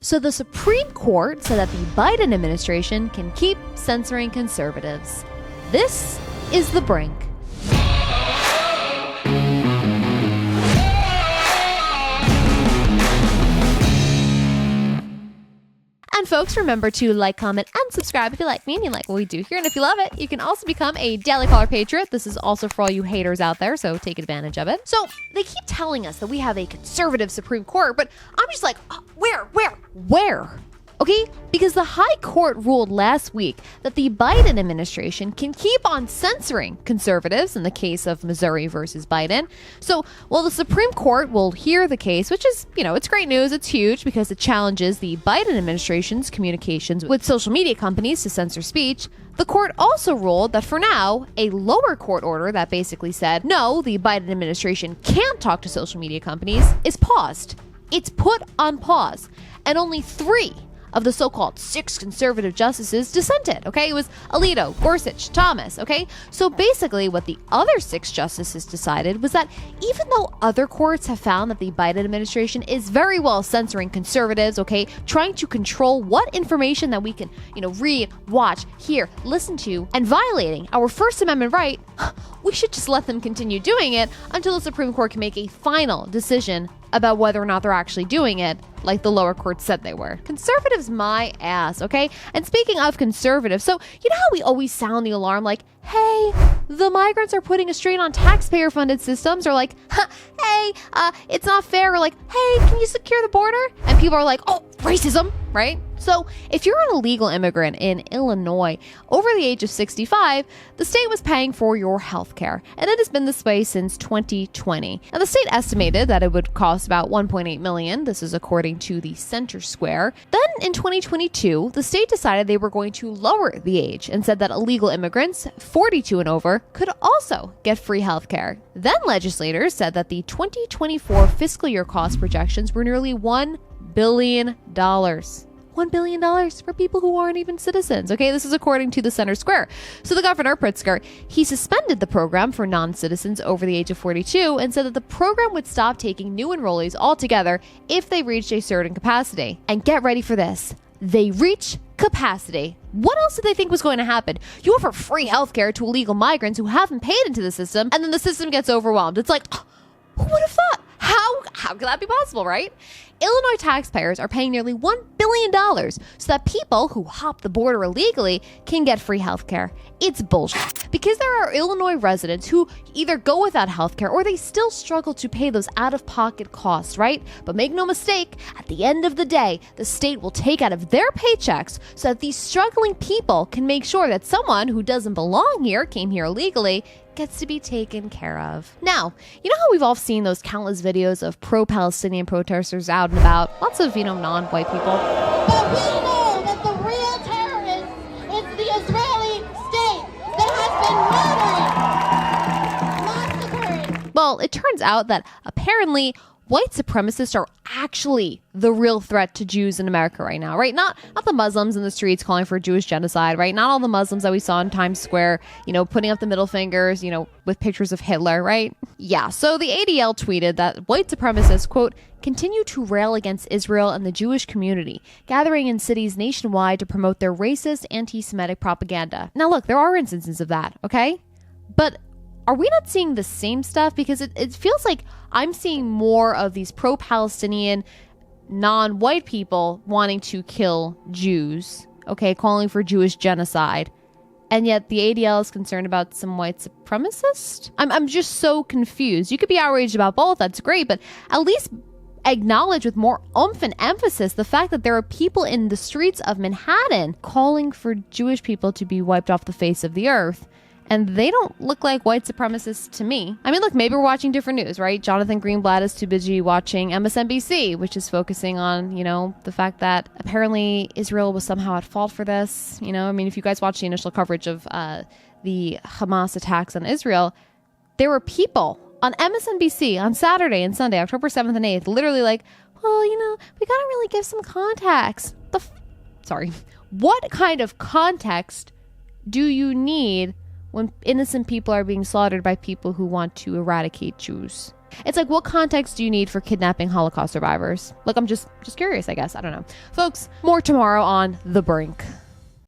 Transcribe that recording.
So the Supreme Court said that the Biden administration can keep censoring conservatives. This is The Brink. And folks, remember to like, comment, and subscribe if you like me and you like what we do here. And if you love it, you can also become a Daily Caller Patriot. This is also for all you haters out there, so take advantage of it. So they keep telling us that we have a conservative Supreme Court, but I'm just like, where? Okay, because the High Court ruled last week that the Biden administration can keep on censoring conservatives in the case of Missouri versus Biden. So, while the Supreme Court will hear the case, which is, it's great news, it's huge because it challenges the Biden administration's communications with social media companies to censor speech, the court also ruled that for now, a lower court order that basically said, no, the Biden administration can't talk to social media companies is paused. It's put on pause. And only 3 of the so-called 6 conservative justices dissented, okay? It was Alito, Gorsuch, Thomas, okay? So basically what the other 6 justices decided was that even though other courts have found that the Biden administration is very well censoring conservatives, okay, trying to control what information that we can, read, watch, hear, listen to, and violating our First Amendment right, we should just let them continue doing it until the Supreme Court can make a final decision about whether or not they're actually doing it like the lower court said they were. Conservatives my ass, okay? And speaking of conservatives, so you know how we always sound the alarm like, hey, the migrants are putting a strain on taxpayer-funded systems, or like, hey, it's not fair, or like, hey, can you secure the border? And people are like, oh, racism, right? So if you're an illegal immigrant in Illinois over the age of 65, the state was paying for your health care, and it has been this way since 2020. And the state estimated that it would cost about $1.8 million. This is according to the Center Square. Then in 2022, the state decided they were going to lower the age and said that illegal immigrants 42 and over could also get free health care. Then legislators said that the 2024 fiscal year cost projections were nearly $1 billion. $1 billion for people who aren't even citizens. Okay, this is according to the Center Square. So the governor, Pritzker, he suspended the program for non-citizens over the age of 42 and said that the program would stop taking new enrollees altogether if they reached a certain capacity. And get ready for this. They reach capacity. What else did they think was going to happen? You offer free healthcare to illegal migrants who haven't paid into the system, and then the system gets overwhelmed. It's like, who would have thought? How could that be possible, right? Illinois taxpayers are paying nearly $1 billion so that people who hop the border illegally can get free health care. It's bullshit. Because there are Illinois residents who either go without health care or they still struggle to pay those out-of-pocket costs, right? But make no mistake, at the end of the day, the state will take out of their paychecks so that these struggling people can make sure that someone who doesn't belong here, came here illegally, gets to be taken care of. Now, you know how we've all seen those countless videos of pro-Palestinian protesters out and about? Lots of, non-white people. But we know that the real terrorist is the Israeli state that has been murdering, massacring. Well, it turns out that apparently white supremacists are actually the real threat to Jews in America right now, right? Not the Muslims in the streets calling for Jewish genocide, right? Not all the Muslims that we saw in Times Square, putting up the middle fingers, with pictures of Hitler, right? Yeah, so the ADL tweeted that white supremacists, quote, continue to rail against Israel and the Jewish community, gathering in cities nationwide to promote their racist, anti-Semitic propaganda. Now look, there are instances of that, okay? But are we not seeing the same stuff? Because it feels like I'm seeing more of these pro-Palestinian, non-white people wanting to kill Jews, okay, calling for Jewish genocide. And yet the ADL is concerned about some white supremacist? I'm just so confused. You could be outraged about both, that's great, but at least acknowledge with more oomph and emphasis the fact that there are people in the streets of Manhattan calling for Jewish people to be wiped off the face of the earth. And they don't look like white supremacists to me. I mean, look, maybe we're watching different news, right? Jonathan Greenblatt is too busy watching MSNBC, which is focusing on, the fact that apparently Israel was somehow at fault for this. If you guys watched the initial coverage of the Hamas attacks on Israel, there were people on MSNBC on Saturday and Sunday, October 7th and 8th, literally like, well, we gotta really give some context. What kind of context do you need when innocent people are being slaughtered by people who want to eradicate Jews? It's like, what context do you need for kidnapping Holocaust survivors? Like, I'm just curious, I guess. I don't know. Folks, more tomorrow on The Brink.